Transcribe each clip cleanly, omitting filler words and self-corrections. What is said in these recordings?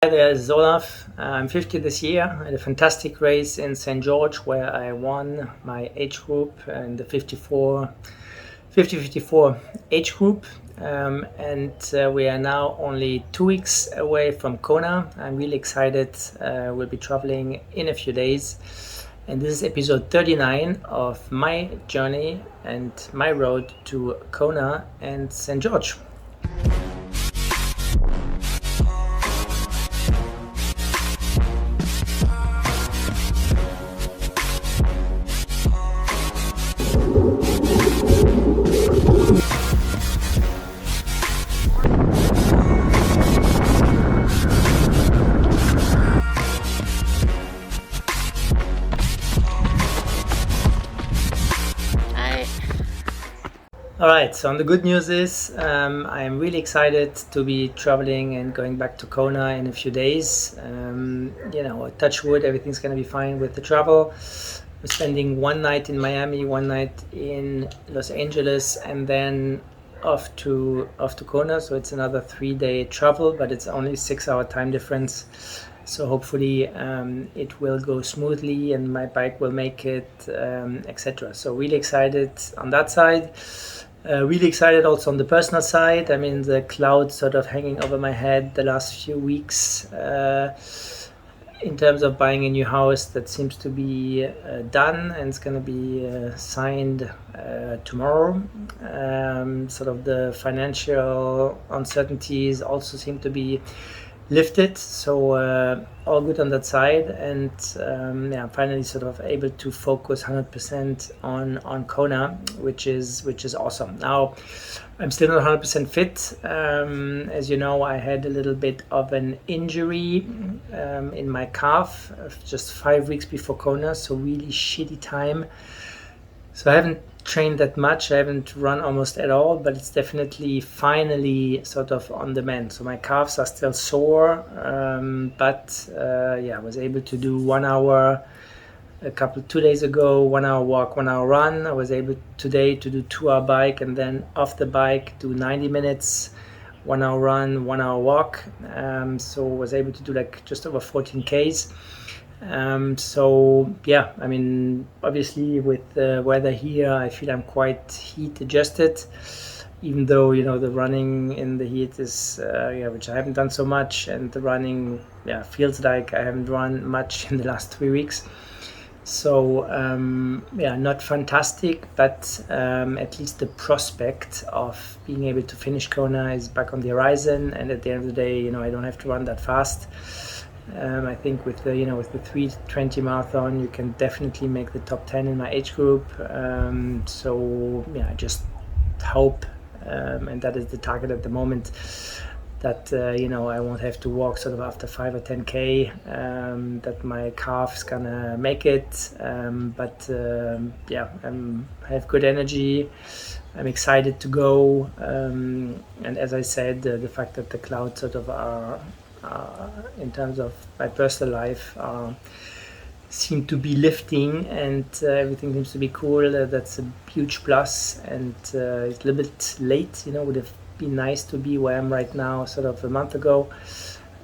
Hi there, this is Olaf. I'm 50 this year. I had a fantastic race in St.George where I won my age group in the 50-54 age group. And we are now only 2 weeks away from Kona. I'm really excited. We'll be traveling in a few days. And this is episode 39 of my journey and my road to Kona and St. George. All right, so the good news is I am really excited to be traveling and going back to Kona in a few days. Touch wood, everything's going to be fine with the travel. We're spending one night in Miami, one night in Los Angeles, and then off to Kona. So it's another 3-day travel, but it's only 6-hour time difference. So hopefully it will go smoothly and my bike will make it, etc. So really excited on that side. Really excited also on the personal side. I mean, the cloud sort of hanging over my head the last few weeks in terms of buying a new house that seems to be done and it's going to be signed tomorrow. Sort of the financial uncertainties also seem to be lifted, so all good on that side, and finally sort of able to focus 100% on Kona, which is awesome. Now I'm still not 100% fit. As you know, I had a little bit of an injury in my calf just 5 weeks before Kona, so really shitty time. So I haven't trained that much. I haven't run almost at all, but it's definitely finally sort of on the mend. So my calves are still sore, but I was able to do 1 hour 2 days ago, 1 hour walk, 1 hour run. I was able today to do 2-hour bike and then off the bike do 90 minutes, 1 hour run, 1 hour walk. So I was able to do like just over 14 Ks. I mean, obviously with the weather here, I feel I'm quite heat adjusted, even though, the running in the heat is, which I haven't done so much, and the running, feels like I haven't run much in the last 3 weeks. So, not fantastic, but at least the prospect of being able to finish Kona is back on the horizon. And at the end of the day, I don't have to run that fast. I think with the 3:20 marathon, you can definitely make the top 10 in my age group. I just hope, and that is the target at the moment, that I won't have to walk sort of after 5 or 10K, that my calf's gonna make it. I have good energy. I'm excited to go, and as I said, the fact that the clouds sort of are in terms of my personal life seem to be lifting, and everything seems to be cool. That's a huge plus, and it's a little bit late. Would have been nice to be where I'm right now sort of a month ago,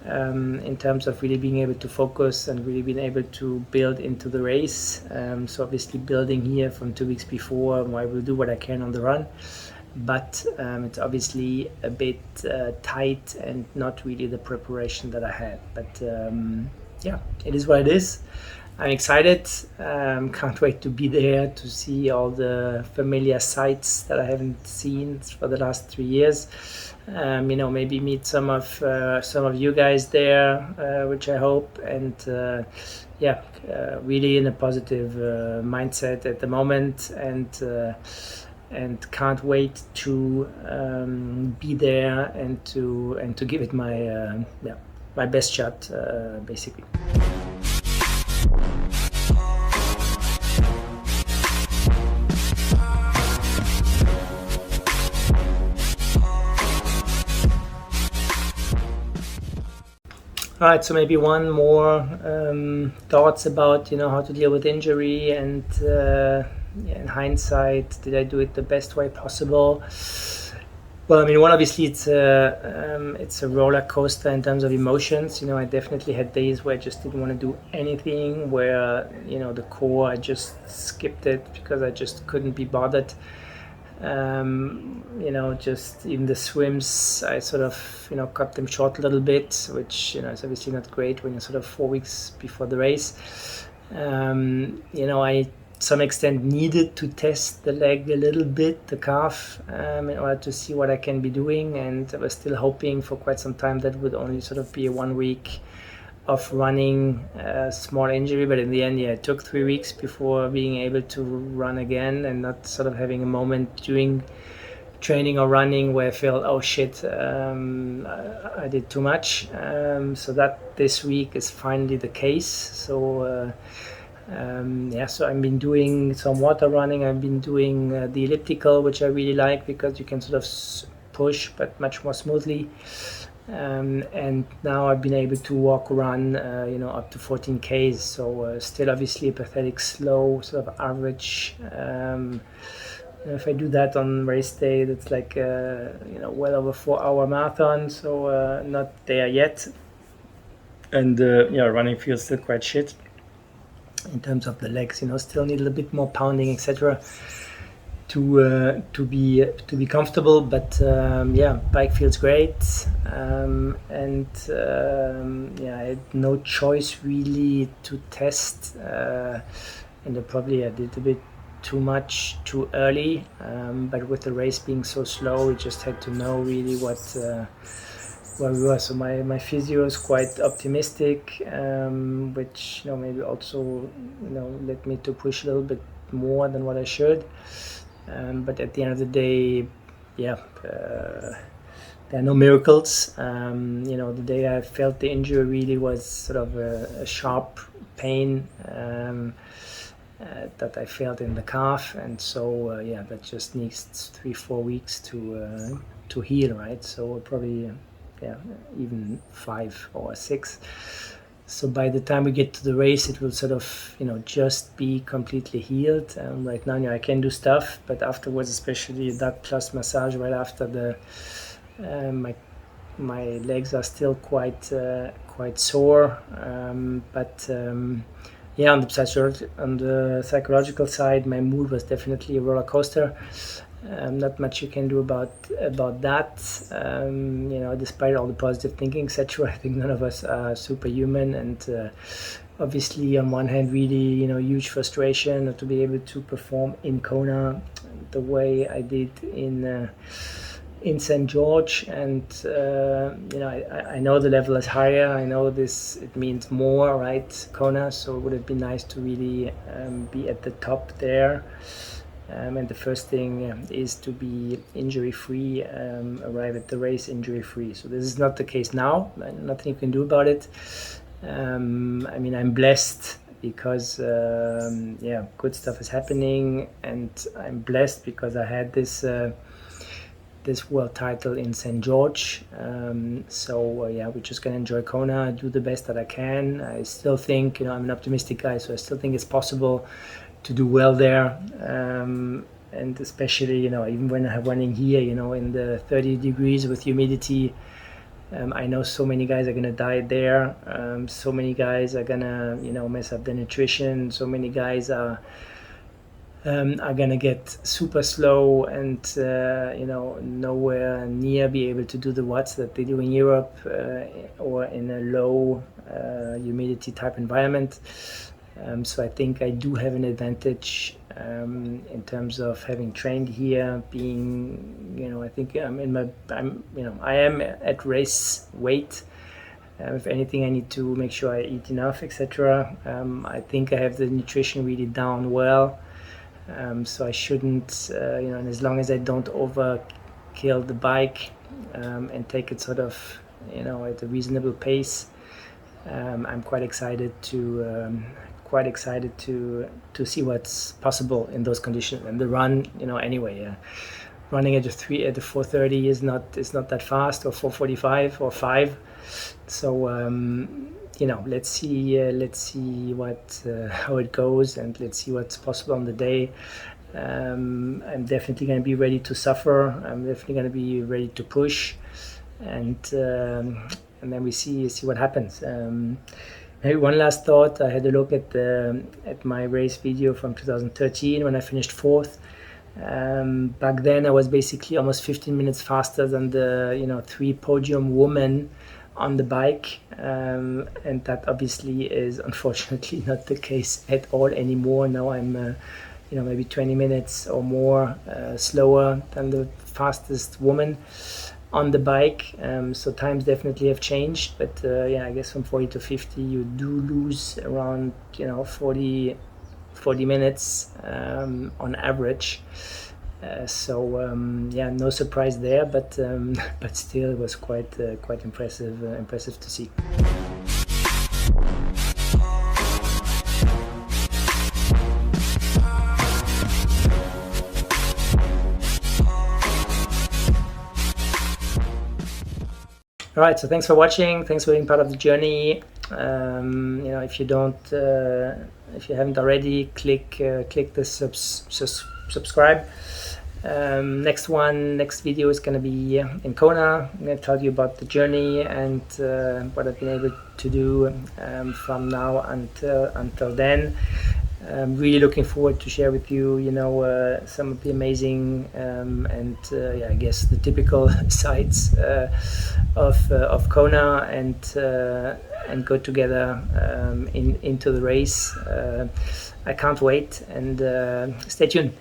in terms of really being able to focus and really being able to build into the race. So obviously building here from 2 weeks before, I will do what I can on the run, but it's obviously a bit tight and not really the preparation that I had. But it is what it is. I'm excited. Can't wait to be there to see all the familiar sights that I haven't seen for the last 3 years. Maybe meet some of you guys there, which I hope. And really in a positive mindset at the moment, and can't wait to be there and to give it my best shot, basically. All right, so maybe one more thoughts about how to deal with injury, and in hindsight, did I do it the best way possible? Well, I mean, one, obviously it's a roller coaster in terms of emotions. I definitely had days where I just didn't want to do anything, where the core, I just skipped it because I just couldn't be bothered. Just even the swims, I sort of cut them short a little bit, which is obviously not great when you're sort of 4 weeks before the race. I to some extent needed to test the leg a little bit, the calf, in order to see what I can be doing, and I was still hoping for quite some time that would only sort of be a 1 week of running, a small injury, but in the end, it took 3 weeks before being able to run again, and not sort of having a moment during training or running where I felt, oh shit, I did too much. So that this week is finally the case. So so I've been doing some water running. I've been doing the elliptical, which I really like because you can sort of push, but much more smoothly. And now I've been able to walk, run, up to 14 Ks. So still obviously a pathetic slow sort of average. If I do that on race day, that's like well over 4-hour marathon. So not there yet. And running feels still quite shit in terms of the legs. Still need a little bit more pounding, etc. To be comfortable, but bike feels great, and I had no choice really to test, and probably I did a bit too much too early, but with the race being so slow, we just had to know really where we were. So my physio is quite optimistic, which maybe also led me to push a little bit more than what I should. But at the end of the day, there are no miracles. The day I felt the injury really was sort of a sharp pain that I felt in the calf, and so that just needs 3-4 weeks to heal, right? So probably even 5 or 6. So by the time we get to the race, it will sort of just be completely healed. Right now, I can do stuff, but afterwards, especially that plus massage right after my legs are still quite sore. On the psychological side, my mood was definitely a roller coaster. Not much you can do about that. Despite all the positive thinking, etc. I think none of us are superhuman, and obviously, on one hand, really, huge frustration not to be able to perform in Kona the way I did in St.George, and I know the level is higher. I know it means more, right, Kona. So it would have been nice to really be at the top there. And the first thing is to be injury-free, arrive at the race injury-free. So this is not the case now. Nothing you can do about it. I'm blessed because, good stuff is happening, and I'm blessed because I had this world title in St. George. We're just gonna enjoy Kona, do the best that I can. I still think, I'm an optimistic guy, so I still think it's possible to do well there, and especially even when I'm running here in the 30 degrees with humidity, I know so many guys are gonna die there. So many guys are gonna mess up their nutrition. So many guys are gonna get super slow and nowhere near be able to do the watts that they do in Europe or in a low humidity type environment. So I think I do have an advantage in terms of having trained here, being, I think I am at race weight. If anything, I need to make sure I eat enough, etc. I think I have the nutrition really down well. So I shouldn't, and as long as I don't overkill the bike and take it sort of, at a reasonable pace, I'm quite excited to see what's possible in those conditions. And the run, running at the 4:30 is not that fast, or 4:45 or 5. So let's see how it goes, and let's see what's possible on the day. I'm definitely going to be ready to suffer. I'm definitely going to be ready to push, and then we see what happens. Maybe one last thought. I had a look at my race video from 2013 when I finished fourth. Back then, I was basically almost 15 minutes faster than the 3 podium women on the bike, and that obviously is unfortunately not the case at all anymore. Now I'm maybe 20 minutes or more slower than the fastest woman on the bike. So times definitely have changed, but I guess from 40 to 50 you do lose around 40 minutes on average. No surprise there, but still it was quite impressive to see. All right, so thanks for watching. Thanks for being part of the journey. If you haven't already, click the subscribe. Next video is going to be in Kona. I'm going to tell you about the journey and what I've been able to do from now until then. I'm really looking forward to share with you, some of the amazing I guess the typical sights of Kona and go together into the race. I can't wait, and stay tuned.